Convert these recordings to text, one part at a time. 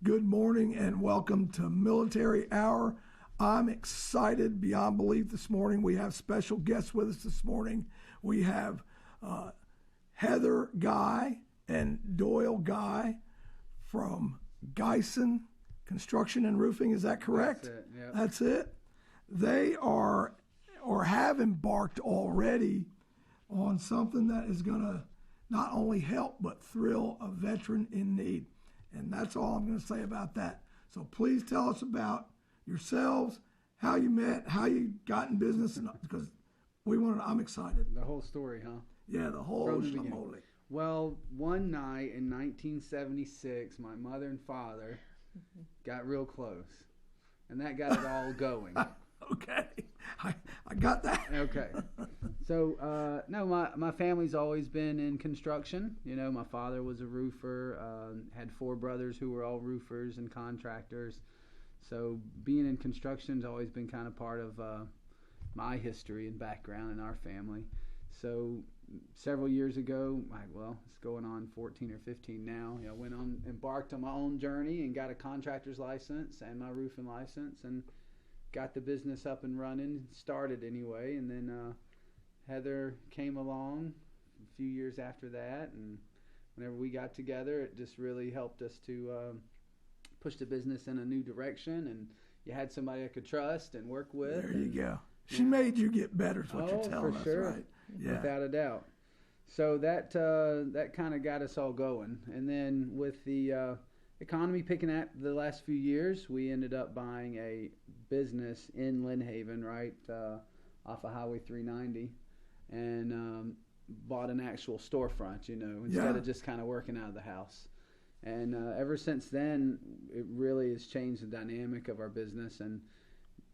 Good morning and welcome to Military Hour. I'm excited beyond belief this morning. We have special guests with us this morning. We have Heather Guy and Doyle Guy from Guyson Construction and Roofing. Is that correct? That's it. Yep. That's it. They are or have embarked already on something that is going to not only help but thrill a veteran in need. And that's all I'm going to say about that. So please tell us about yourselves, how you met, how you got in business, because I'm excited. The whole story, huh? Yeah, the whole shamoly. Well, one night in 1976, my mother and father got real close, and that got it all going. Okay, I got that. Okay. So, no, my family's always been in construction. You know, my father was a roofer, had 4 brothers who were all roofers and contractors. So being in construction's always been kind of part of my history and background in our family. So several years ago, it's going on 14 or 15 now, embarked on my own journey and got a contractor's license and my roofing license and got the business up and running, started anyway, and then Heather came along a few years after that, and whenever we got together, it just really helped us to push the business in a new direction, and you had somebody I could trust and work with. There you go. She made you get better is what you're telling us, sure. Right? Yeah. Without a doubt. So that kind of got us all going. And then with the economy picking up the last few years, we ended up buying a business in Lynn Haven, right off of Highway 390, and bought an actual storefront, instead of just kind of working out of the house. And ever since then, it really has changed the dynamic of our business, and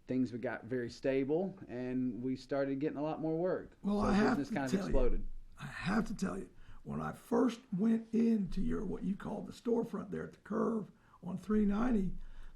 things got very stable, and we started getting a lot more work. Well, so business kind of exploded. I have to tell you, when I first went into what you call the storefront there at the curve on 390,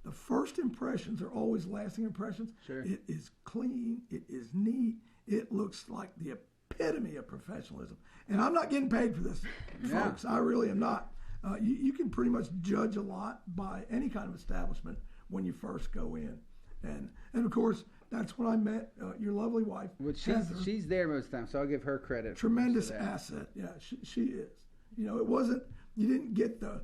the first impressions are always lasting impressions. Sure. It is clean. It is neat. It looks like the epitome of professionalism. And I'm not getting paid for this, folks. I really am not. You can pretty much judge a lot by any kind of establishment when you first go in. And of course, that's when I met your lovely wife. Which she's there most of the time, so I'll give her credit. Tremendous asset. Yeah, she is. It wasn't, you didn't get the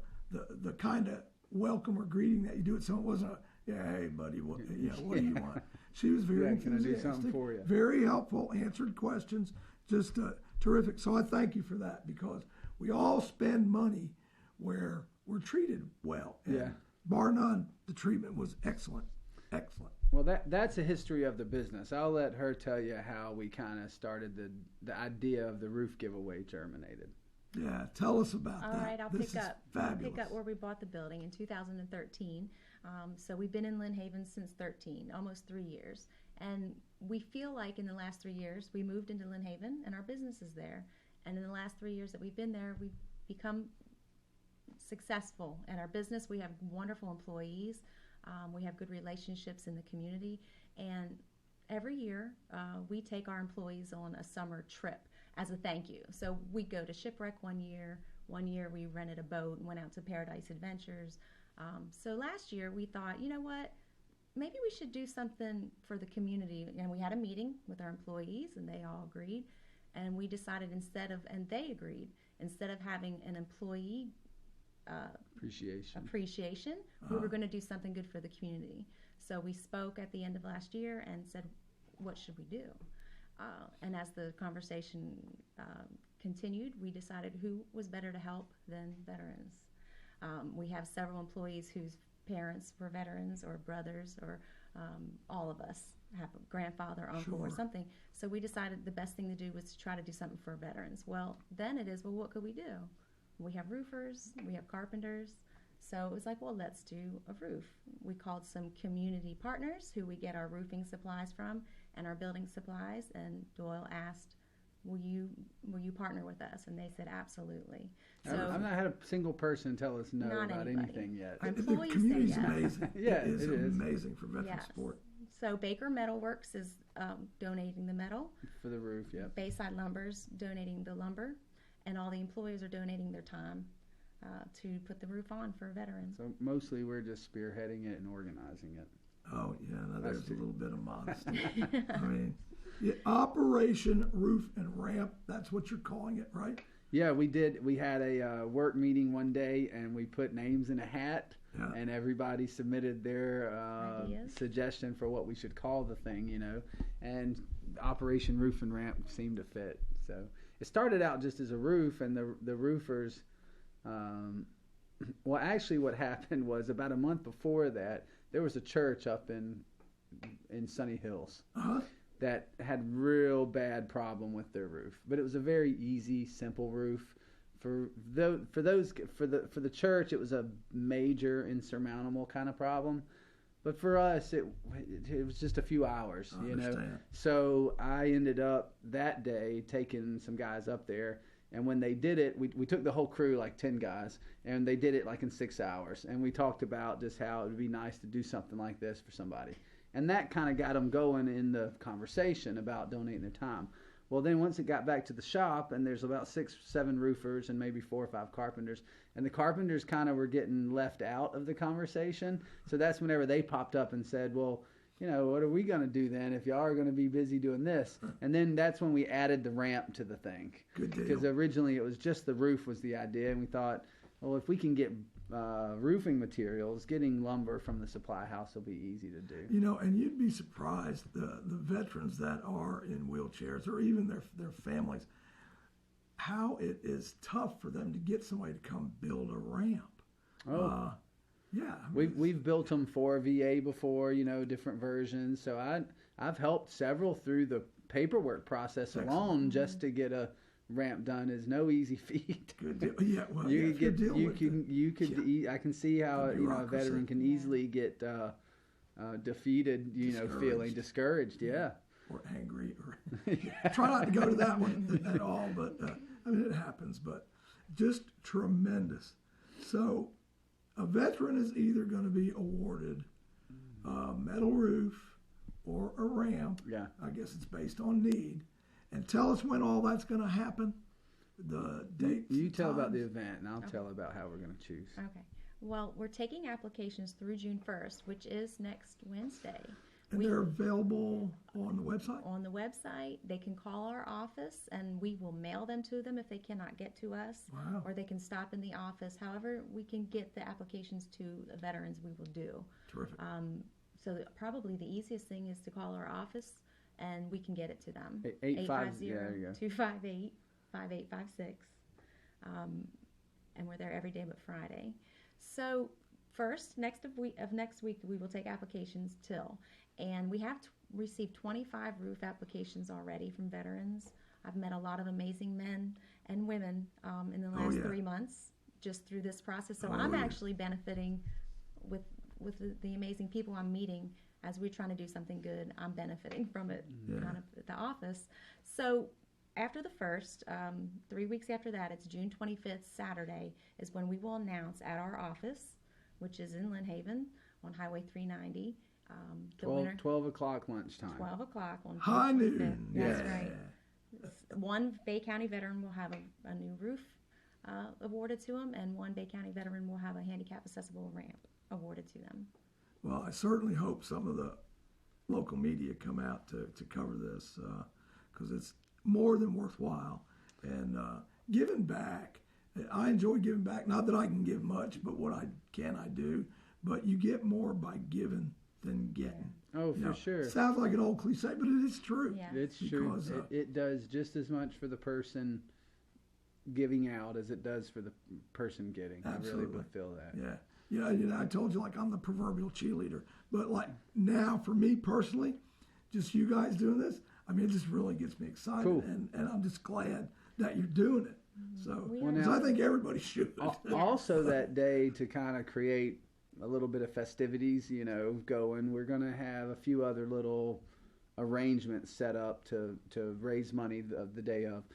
kind of welcome or greeting that you do at someone. It wasn't hey buddy, what do you want? She was very enthusiastic, can I do something for you? Very helpful, answered questions, just terrific. So I thank you for that, because we all spend money where we're treated well. And bar none, the treatment was excellent. Excellent. Well, that's a history of the business. I'll let her tell you how we kind of started the idea of the roof giveaway germinated. Yeah, tell us about that. All right, I'll pick up where we bought the building in 2013. So we've been in Lynn Haven since 13, almost 3 years. And we feel like in the last 3 years, we moved into Lynn Haven and our business is there. And in the last 3 years that we've been there, we've become successful in our business. We have wonderful employees. We have good relationships in the community, and every year we take our employees on a summer trip as a thank you. So we go to Shipwreck one year. One year we rented a boat and went out to Paradise Adventures. So last year we thought, you know what, maybe we should do something for the community. And we had a meeting with our employees, and they all agreed. And we decided they agreed, instead of having an employee appreciation, we were going to do something good for the community. So we spoke at the end of last year and said, what should we do? And as the conversation continued, we decided who was better to help than veterans. We have several employees whose parents were veterans, or brothers, or all of us have a grandfather, uncle, or something. So we decided the best thing to do was to try to do something for veterans. Well, then it is, what could we do? We have roofers, we have carpenters, so it was like, let's do a roof. We called some community partners who we get our roofing supplies from and our building supplies, and Doyle asked, will you partner with us? And they said, absolutely. So I've not had a single person tell us no about anything yet. Employees the community's say yes. Amazing. It is amazing for veteran support. So Baker Metalworks is donating the metal. For the roof, Bayside Lumber's donating the lumber. And all the employees are donating their time. to put the roof on for veterans. So mostly we're just spearheading it and organizing it. Oh, yeah, now there's a little bit of modesty. I mean, Operation Roof and Ramp, that's what you're calling it, right? Yeah, we did. We had a work meeting one day, and we put names in a hat, and everybody submitted their suggestion for what we should call the thing, and Operation Roof and Ramp seemed to fit. So it started out just as a roof, and the roofers, well, actually what happened was about a month before that, there was a church up in Sunny Hills that had real bad problem with their roof, but it was a very easy, simple roof. For the church, it was a major, insurmountable kind of problem. But for us, it was just a few hours, So I ended up that day taking some guys up there, and when they did it, we took the whole crew, like 10 guys, and they did it like in 6 hours. And we talked about just how it would be nice to do something like this for somebody. And that kind of got them going in the conversation about donating their time. Well, then once it got back to the shop, and there's about 6, 7 roofers and maybe 4 or 5 carpenters, and the carpenters kind of were getting left out of the conversation. So that's whenever they popped up and said, well, what are we going to do then if y'all are going to be busy doing this? And then that's when we added the ramp to the thing. Good deal. Because originally it was just the roof was the idea, and we thought, well, if we can get roofing materials, getting lumber from the supply house will be easy to do. And you'd be surprised, the veterans that are in wheelchairs or even their families, how it is tough for them to get somebody to come build a ramp. Oh. Yeah. We've built them for VA before, different versions. So I've helped several through the paperwork process alone just to get a ramp done is no easy feat. Good deal. Yeah, well, I can see how a veteran can easily get defeated, feeling discouraged. Yeah. Or angry, or try not to go to that one at all. But it happens. But just tremendous. So a veteran is either going to be awarded a metal roof or a ramp. Yeah. I guess it's based on need. And tell us when all that's going to happen, the dates. You tell about the event, and I'll tell about how we're going to choose. Okay. Well, we're taking applications through June 1st, which is next Wednesday. And they're available on the website? On the website. They can call our office, and we will mail them to them if they cannot get to us. Wow. Or they can stop in the office. However we can get the applications to the veterans, we will do. Terrific. So probably the easiest thing is to call our office, and we can get it to them. 850-258-5856. And we're there every day but Friday. So first, next week, we will take applications and we have received 25 roof applications already from veterans. I've met a lot of amazing men and women in the last 3 months just through this process. So I'm actually benefiting with the amazing people I'm meeting. As we're trying to do something good, I'm benefiting from it kind of at the office. So after the first, 3 weeks after that, it's June 25th, Saturday, is when we will announce at our office, which is in Lynn Haven on Highway 390. 12 o'clock lunchtime. 12 o'clock on high June 25th. noon. That's right. One Bay County veteran will have a new roof awarded to them, and one Bay County veteran will have a handicap accessible ramp awarded to them. Well, I certainly hope some of the local media come out to cover this because it's more than worthwhile. And giving back, I enjoy giving back. Not that I can give much, but what I can, I do. But you get more by giving than getting. Oh, for sure. Sounds like an old cliche, but it is true. Yeah. It's true. It does just as much for the person giving out as it does for the person getting. Absolutely. I really feel that. Yeah. I told you, like, I'm the proverbial cheerleader. But, like, now, for me personally, just you guys doing this, it just really gets me excited. Cool. And I'm just glad that you're doing it. So, now, I think everybody should. Also, that day, to kind of create a little bit of festivities, going, we're going to have a few other little arrangements set up to raise money the day of.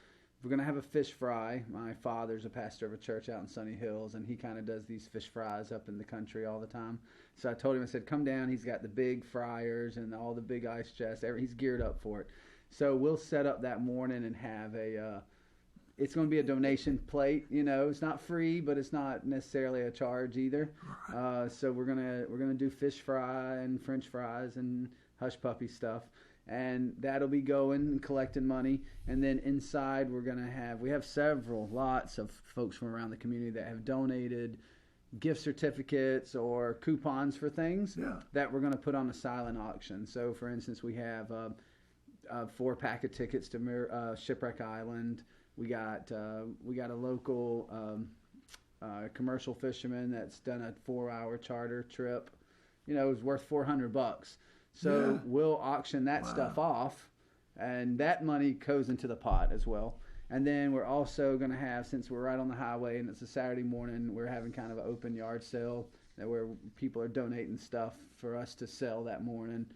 We're going to have a fish fry. My father's a pastor of a church out in Sunny Hills, and he kind of does these fish fries up in the country all the time. So I told him, I said, come down. He's got the big fryers and all the big ice chests. He's geared up for it. So we'll set up that morning and have it's going to be a donation plate. It's not free, but it's not necessarily a charge either. So we're gonna do fish fry and French fries and hush puppy stuff, and that'll be going and collecting money. And then inside we have lots of folks from around the community that have donated gift certificates or coupons for things that we're going to put on a silent auction. So, for instance, we have 4-pack of tickets to Shipwreck Island. We got a local commercial fisherman that's done a 4-hour charter trip. It was worth $400. So we'll auction that stuff off, and that money goes into the pot as well. And then we're also going to have, since we're right on the highway and it's a Saturday morning, we're having kind of an open yard sale where people are donating stuff for us to sell that morning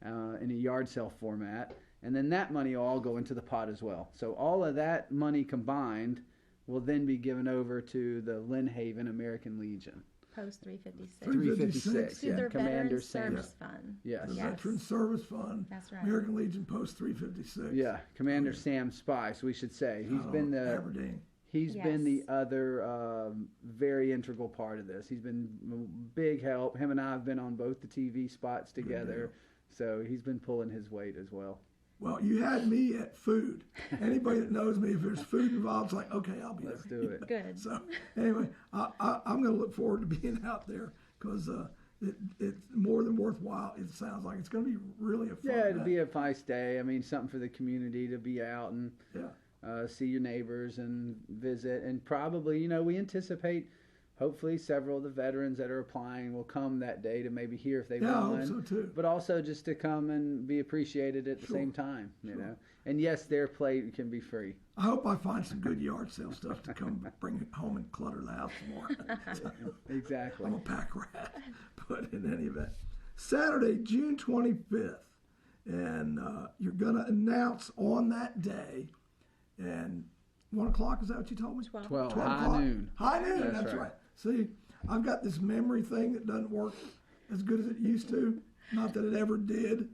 in a yard sale format. And then that money will all go into the pot as well. So all of that money combined will then be given over to the Lynn Haven American Legion. Post 356. 356, To their Commander Veterans Service Fund. Yes. The Veterans Service Fund. That's right. American Legion Post 356. Yeah, Commander Sam Spice, we should say. He's been the Aberdeen. He's been the other very integral part of this. He's been a big help. Him and I have been on both the TV spots together, so he's been pulling his weight as well. Well, you had me at food. Anybody that knows me, if there's food involved, it's like, okay, I'll be Let's there. do it. Good. So anyway, I'm going to look forward to being out there because it's more than worthwhile. It sounds like it's going to be really a fun it'll be a nice day. I mean, something for the community to be out and see your neighbors and visit. And probably, we anticipate hopefully several of the veterans that are applying will come that day to maybe hear if they won. I hope so too. But also just to come and be appreciated at the same time, you know. And yes, their plate can be free. I hope I find some good yard sale stuff to come bring home and clutter the house some more. Exactly. I'm a pack rat. But in any event, Saturday, June 25th, and you're going to announce on that day, and 1 o'clock, is that what you told me? 12. High noon. High noon, that's right. See, I've got this memory thing that doesn't work as good as it used to. Not that it ever did,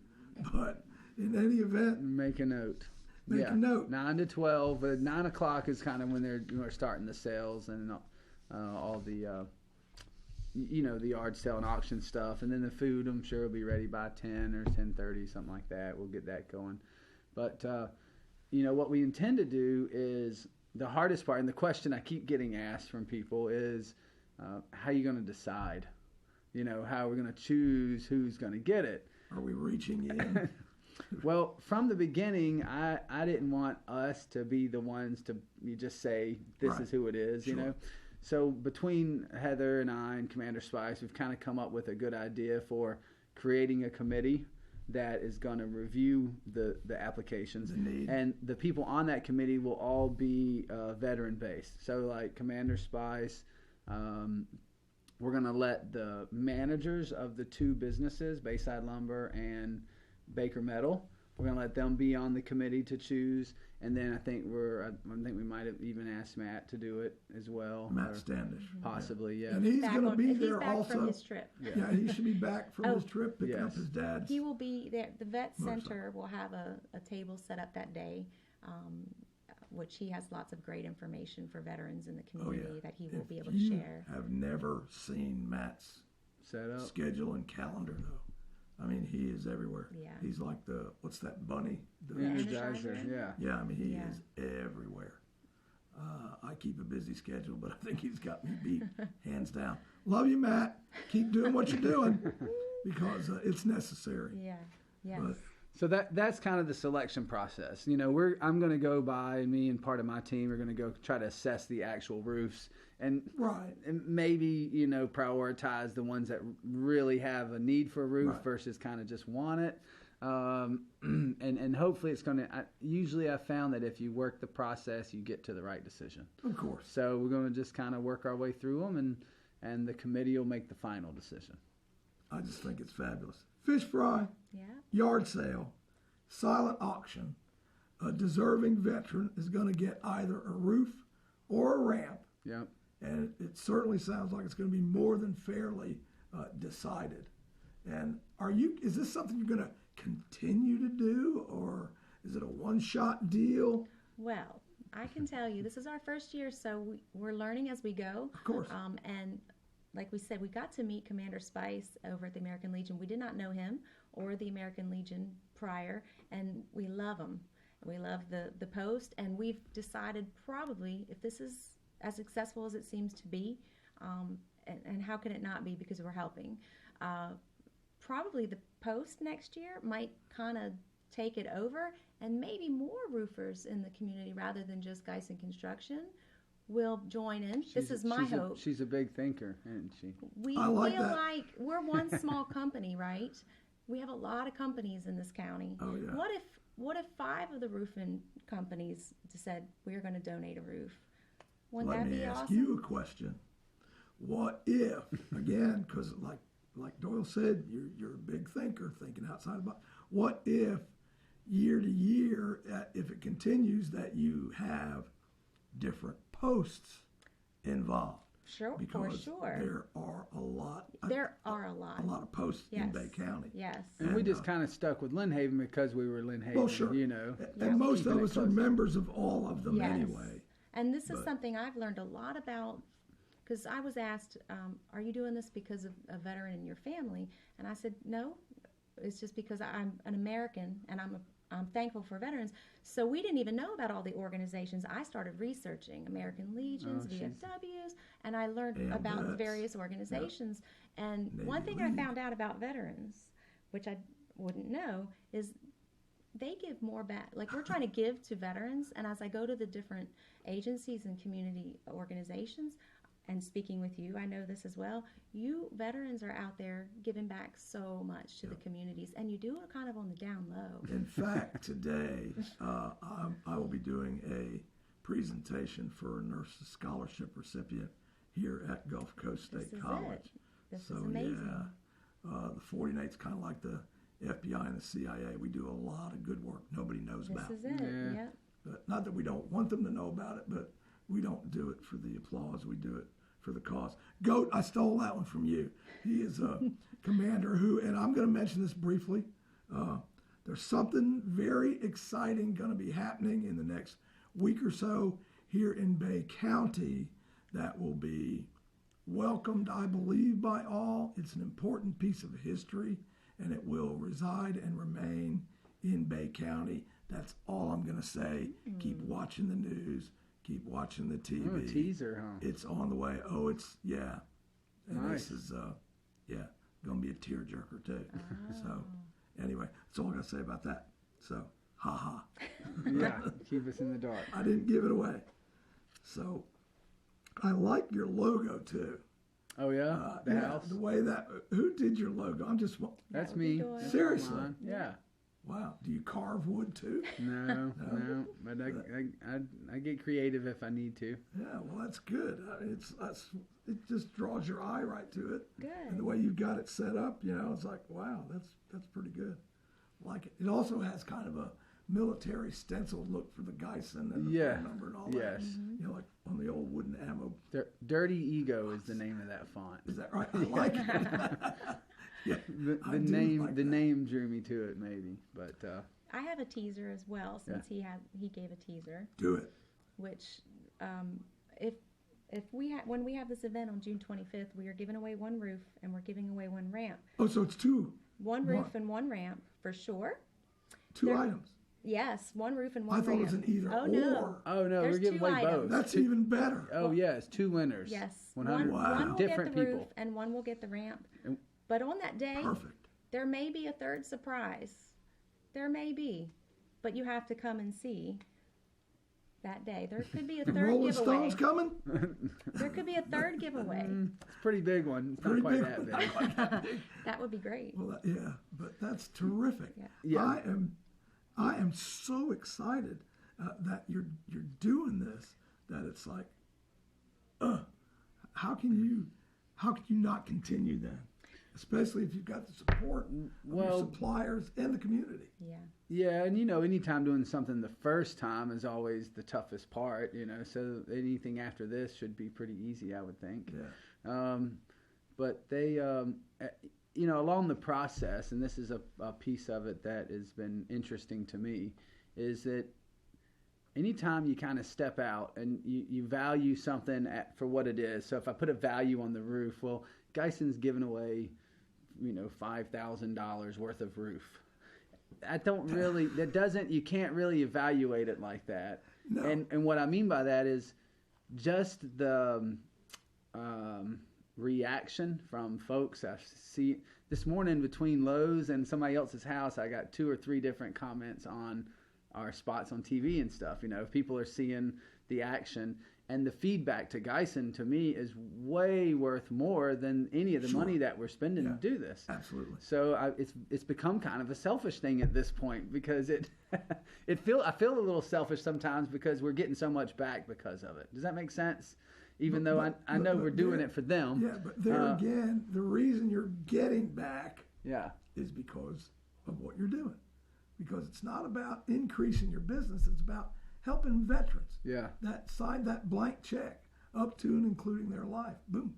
but in any event. Make a note. Make a note. 9 to 12. 9 o'clock is kind of when they're starting the sales and all the, the yard sale and auction stuff. And then the food, I'm sure, will be ready by 10 or 10:30, something like that. We'll get that going. But, what we intend to do is the hardest part, and the question I keep getting asked from people is, how are you going to decide? How are we going to choose who's going to get it? Are we reaching in? Well, from the beginning, I didn't want us to be the ones to just say, this is who it is, So between Heather and I and Commander Spice, we've kind of come up with a good idea for creating a committee that is going to review the applications. And the people on that committee will all be veteran-based. So like Commander Spice, we're going to let the managers of the two businesses, Bayside Lumber and Baker Metal, we're going to let them be on the committee to choose. And then I think we might have even asked Matt to do it as well. Matt Standish. Possibly, yeah. And he's going to be there back also. From his trip. Yeah, he should be back from his trip, picking up his dad's. He will be there. The vet center will have a table set up that day, which he has lots of great information for veterans in the community that he will be able to share. I've never seen Matt's schedule and calendar, though. I mean, he is everywhere. Yeah. He's like what's that bunny? The Energizer, yeah. Yeah, I mean, he is everywhere. I keep a busy schedule, but I think he's got me beat, hands down. Love you, Matt. Keep doing what you're doing because it's necessary. Yeah, yeah. So that's kind of the selection process. I'm going to go by, me and part of my team are going to go try to assess the actual roofs and maybe, prioritize the ones that really have a need for a roof versus kind of just want it. And hopefully it's going to, usually I've found that if you work the process, you get to the right decision. Of course. So we're going to just kind of work our way through them and the committee will make the final decision. I just think it's fabulous. Fish fry, yard sale, silent auction. A deserving veteran is going to get either a roof or a ramp. Yep. And it certainly sounds like it's going to be more than fairly decided. And is this something you're going to continue to do, or is it a one-shot deal? Well, I can tell you, this is our first year, so we're learning as we go. Of course. And like we said, we got to meet Commander Spice over at the American Legion. We did not know him or the American Legion prior, and we love him. We love the post, and we've decided probably, if this is as successful as it seems to be, and how can it not be because we're helping, probably the post next year might kind of take it over, and maybe more roofers in the community rather than just Guyson Construction will join in. This is my hope. She's a big thinker, isn't she? We feel like we're one small company, right? We have a lot of companies in this county. Oh, yeah. What if 5 of the roofing companies said we're going to donate a roof? Wouldn't Let that me be ask awesome? you a question. What if, again, because like Doyle said, you're a big thinker, thinking outside the box. What if year to year, if it continues, that you have different posts involved? Sure, because for sure. there are a lot. A lot of posts in Bay County. Yes. And we just kind of stuck with Lynn Haven because we were Lynn Haven. Well, sure. You know. And most of us are members of all of them anyway. And this is something I've learned a lot about, because I was asked, are you doing this because of a veteran in your family? And I said, no, it's just because I'm an American and I'm thankful for veterans. So we didn't even know about all the organizations. I started researching American Legions, VFWs, and I learned about various organizations. Yep. And Navy one thing I found out about veterans, which I wouldn't know, is they give more back. Like, we're trying to give to veterans, and as I go to the different agencies and community organizations, and speaking with you, I know this as well, you veterans are out there giving back so much to the communities, and you do it kind of on the down low. In fact, today I will be doing a presentation for a nurse's scholarship recipient here at Gulf Coast State College. This is amazing. Yeah, the 49th's kind of like the FBI and the CIA. We do a lot of good work nobody knows about. This is it, yeah. But not that we don't want them to know about it, but we don't do it for the applause. We do it for the cause. Goat, I stole that one from you. He is a commander who, and I'm going to mention this briefly, there's something very exciting going to be happening in the next week or so here in Bay County that will be welcomed, I believe, by all. It's an important piece of history, and it will reside and remain in Bay County. That's all I'm going to say. Keep watching the news. Keep watching the TV. Oh, a teaser, huh? It's on the way. Oh, it's, yeah. And nice. This is, going to be a tearjerker, too. Oh. So, anyway, that's all I got to say about that. So, ha-ha. Yeah, keep us in the dark. I didn't give it away. So, I like your logo, too. Oh, yeah? The house? The way that, who did your logo? That's me. Seriously? Yeah. Wow. Do you carve wood too? No. But I get creative if I need to. Yeah, well, that's good. It just draws your eye right to it. Good. And the way you've got it set up, it's like, wow, that's pretty good. I like it. It also has kind of a military stencil look for the Guyson and the phone number and all that. Yes. Mm-hmm. Like on the old wooden ammo. Dirty Ego is the name of that font. Is that right? I like it. Yeah, the name drew me to it, maybe, but I have a teaser as well, since he gave a teaser. Do it. Which, when we have this event on June 25th, we are giving away one roof and we're giving away one ramp. Oh, so it's two. One roof and one ramp for sure. Two items. Yes, one roof and one ramp. I thought it was an either or. No. Oh no, There's we're giving away both. That's even better. Oh yes, 2 winners. Yes, 100 one will different get the people. roof and one will get the ramp. But on that day, perfect. There may be a third surprise. There may be, but you have to come and see that day. There could be a third Rolling giveaway. Stones coming? There could be a third giveaway. It's a pretty big one. It's not quite that big. That would be great. Well, yeah, but that's terrific. Yeah. I am so excited that you're doing this. That it's like, how can you not continue then? Especially if you've got the support of your suppliers and the community. Yeah. Yeah, and anytime doing something the first time is always the toughest part, so anything after this should be pretty easy, I would think. Yeah. But they, along the process, and this is a piece of it that has been interesting to me, is that anytime you kind of step out and you value something for what it is. So if I put a value on the roof, well, Guyson's giving away, $5,000 worth of roof. You can't really evaluate it like that. No. And what I mean by that is just the reaction from folks. I see this morning between Lowe's and somebody else's house, I got 2 or 3 different comments on our spots on TV and stuff. People are seeing the action, and the feedback to Guyson, to me, is way worth more than any of the money that we're spending to do this. Absolutely. So it's become kind of a selfish thing at this point, because I feel a little selfish sometimes because we're getting so much back because of it. Does that make sense? Even though I know we're doing it for them. Yeah, but there again, the reason you're getting back Yeah. is because of what you're doing. Because it's not about increasing your business, it's about helping veterans Yeah. that signed that blank check up to and including their life. Boom,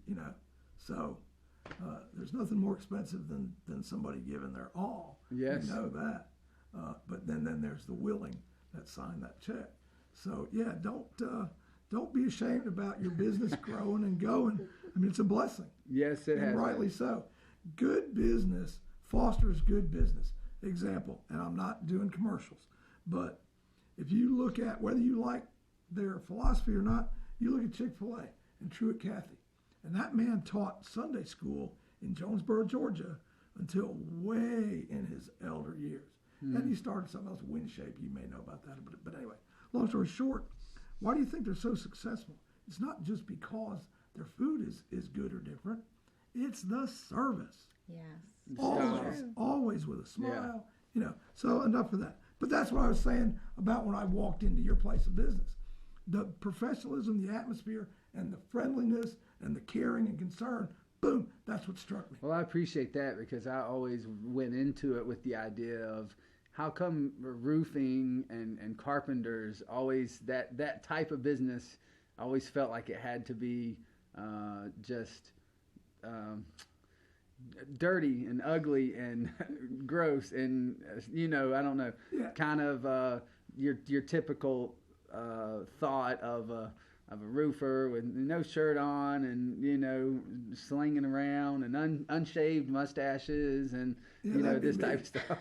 So there's nothing more expensive than somebody giving their all. Yes. You know that. But then there's the willing that signed that check. So yeah, don't be ashamed about your business growing and going. I mean, it's a blessing. Yes, it has. And rightly so. Good business fosters good business. Example, and I'm not doing commercials, but if you look at whether you like their philosophy or not, you look at Chick-fil-A and Truett Cathy. And that man taught Sunday school in Jonesboro, Georgia, until way in his elder years. And he started something else, WinShape. You may know about that. But anyway, long story short, why do you think they're so successful? It's not just because their food is good or different. It's the service. Yes. Always with a smile. So enough of that. But that's what I was saying about when I walked into your place of business. The professionalism, the atmosphere, and the friendliness, and the caring and concern, boom, that's what struck me. Well, I appreciate that, because I always went into it with the idea of how come roofing and carpenters always, that type of business, I always felt like it had to be just dirty and ugly and gross and I don't know, kind of your typical thought of a roofer with no shirt on and slinging around and unshaved mustaches and this type of stuff.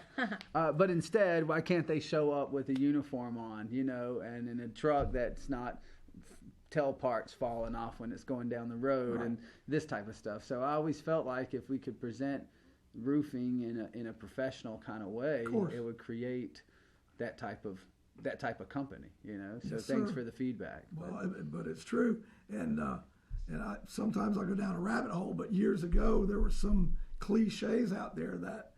But instead, why can't they show up with a uniform on, and in a truck that's not tail parts falling off when it's going down the road, and this type of stuff. So I always felt like if we could present roofing in a professional kind of way, it would create that type of company, So Yes, thanks sir. for the feedback. Well, but it's true, and I sometimes I go down a rabbit hole. But years ago, there were some cliches out there that,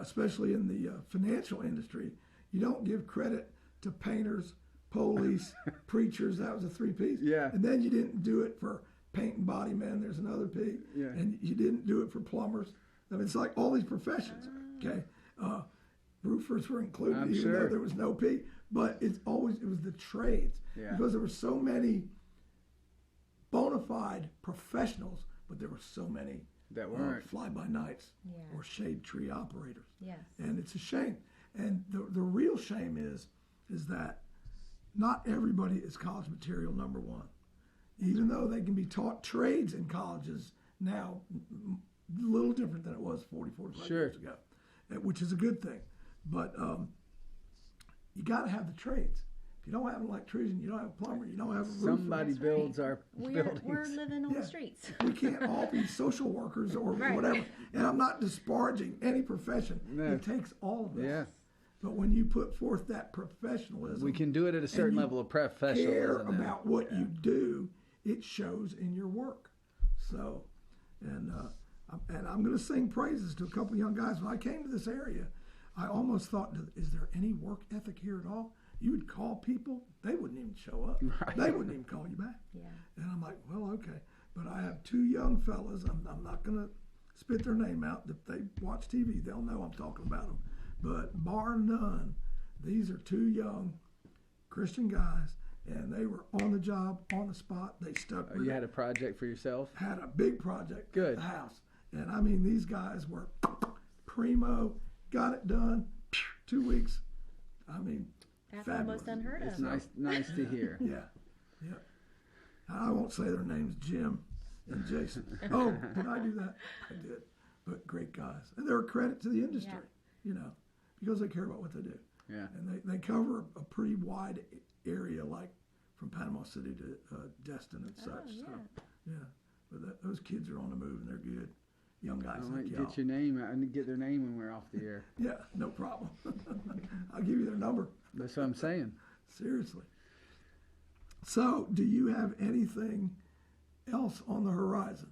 especially in the financial industry, you don't give credit to painters, police, preachers. That was a 3 Ps. Yeah. And then you didn't do it for paint and body men. There's another P. Yeah. And you didn't do it for plumbers. I mean, it's like all these professions. Okay. Roofers were included, I'm even sure. though there was no P. But it was the trades, because there were so many bona fide professionals, but there were so many That weren't. fly-by-nights Yeah. or shade tree operators. Yes. And it's a shame. And the real shame is that not everybody is college material, number one. Even though they can be taught trades in colleges now, a little different than it was 45 years ago, which is a good thing. But you got to have the trades. If you don't have an electrician, you don't have a plumber, you don't have a roofer. Somebody builds our buildings. We're living on the streets. We can't all be social workers or whatever. And I'm not disparaging any profession. No. It takes all of us. Yeah. But when you put forth that professionalism, We can do it at a certain you level of care professionalism. now. about what you do, it shows in your work. So, and I'm going to sing praises to a couple of young guys. When I came to this area, I almost thought, is there any work ethic here at all? You would call people, they wouldn't even show up. Right. They wouldn't even call you back. Yeah. And I'm like, well, okay. But I have 2 young fellas. I'm not going to spit their name out. If they watch TV, they'll know I'm talking about them. But bar none, these are 2 young Christian guys, and they were on the job, on the spot. They stuck with You it. had a project for yourself? Had a big project Good. at the house. And I mean, these guys were primo, got it done, 2 weeks. I mean, That's fabulous. almost unheard It's of. nice to hear. Yeah. I won't say their names, Jim and Jason. Oh, did I do that? I did. But great guys. And they're a credit to the industry, because they care about what they do. Yeah. And they cover a pretty wide area, like from Panama City to Destin and such. Yeah. So, yeah. But those kids are on the move, and they're good. Young guys I like might y'all. get your name. I need to get their name when we're off the air. Yeah, no problem. I'll give you their number. That's what I'm saying. Seriously. So, do you have anything else on the horizon?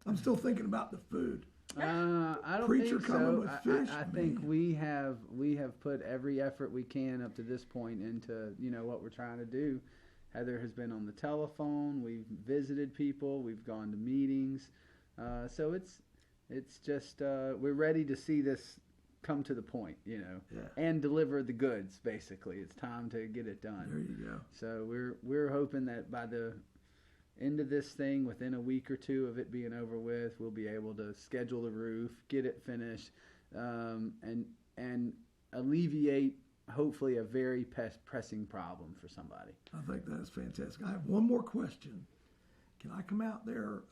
I'm still thinking about the food. I don't Preacher think coming so. with fish, I think man. we have put every effort we can up to this point into what we're trying to do. Heather has been on the telephone. We've visited people. We've gone to meetings. So it's just we're ready to see this come to the point, and deliver the goods. Basically, it's time to get it done. There you go. So we're hoping that by the end of this thing, within a week or two of it being over with, we'll be able to schedule the roof, get it finished, and alleviate hopefully a very pressing problem for somebody. I think that is fantastic. I have one more question. Can I come out there?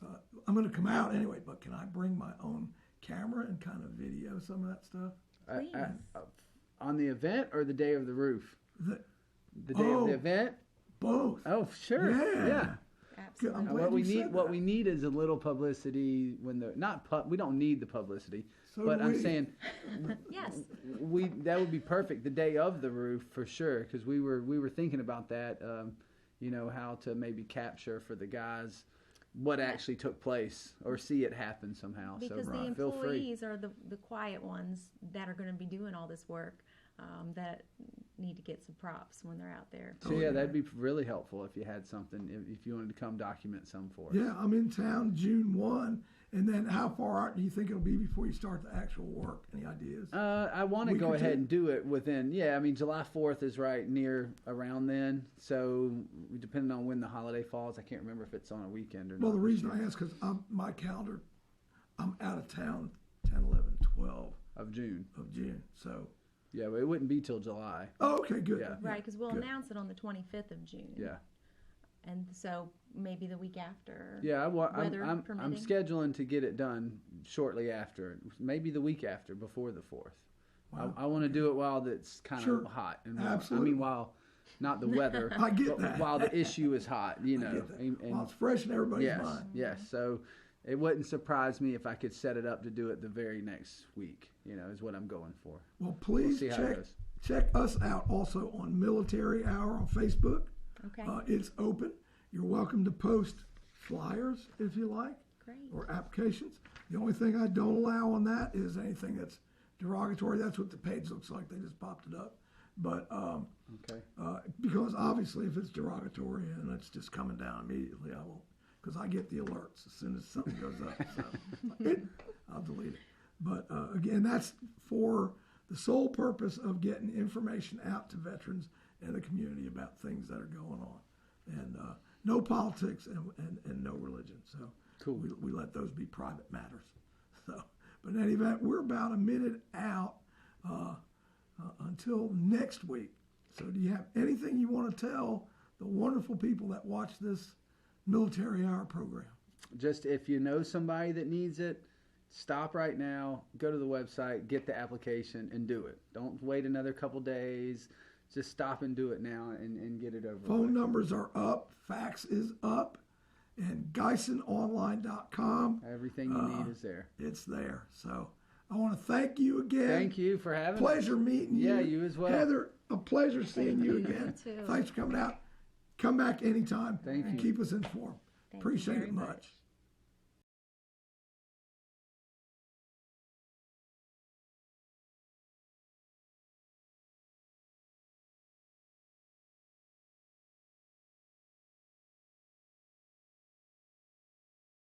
I'm going to come out anyway, but can I bring my own camera and kind of video some of that stuff? Please. On the event or the day of the roof? The day of the event? Both. Oh, sure. Yeah. Absolutely. I'm glad What we you need, said what that. we need is a little publicity when we don't need the publicity, So but do I'm we. saying Yes. that would be perfect the day of the roof for sure, because we were thinking about that, how to maybe capture for the guys what actually took place or see it happen somehow. Because so the feel free. employees are the quiet ones that are going to be doing all this work, that need to get some props when they're out there. So yeah, that'd be really helpful if you had something, if you wanted to come document some for us. Yeah, I'm in town June 1. And then how far out do you think it'll be before you start the actual work? Any ideas? I want to Week go or ahead two? and do it within, July 4th is right near around then. So depending on when the holiday falls, I can't remember if it's on a weekend or not. Well, the reason I ask is my calendar, I'm out of town 10, 11, 12 of June. of June. So, Yeah, but it wouldn't be till July. oh, okay, good. Yeah. Right, because we'll good. announce it on the 25th of June. Yeah. And so maybe the week after. Yeah, weather I'm permitting. scheduling to get it done shortly after, maybe the week after, before the 4th. Wow. I want to do it while it's kind Sure. of hot. And Absolutely. while not the weather, I get but that. while the issue is hot, I get that. And, Well, it's fresh in everybody's yes, mind. yes. So it wouldn't surprise me if I could set it up to do it the very next week, is what I'm going for. Well, please see how it goes. check us out also on Military Hour on Facebook. Okay. It's open. You're welcome to post flyers if you like, Great. or applications. The only thing I don't allow on that is anything that's derogatory. That's what the page looks like. They just popped it up. But Okay. because obviously if it's derogatory and it's just coming down immediately, I won't, because I get the alerts as soon as something goes up. So I'll delete it. But again, that's for the sole purpose of getting information out to veterans and the community about things that are going on. And no politics and no religion. So Cool. we let those be private matters. So, but in any event, we're about a minute out until next week. So do you have anything you want to tell the wonderful people that watch this Military Hour program? Just if you know somebody that needs it, stop right now, go to the website, get the application, and do it. Don't wait another couple days. Just stop and do it now and get it over Phone with. numbers are up, fax is up, and GuysonOnline.com. Everything you need is there. It's there. So I want to thank you again. Thank you for having me. Pleasure meeting you. Yeah, you as well. Heather, a pleasure seeing you again. You too. Thanks for coming out. Come back anytime Thank and you. keep us informed. Thank you Appreciate very it much. much.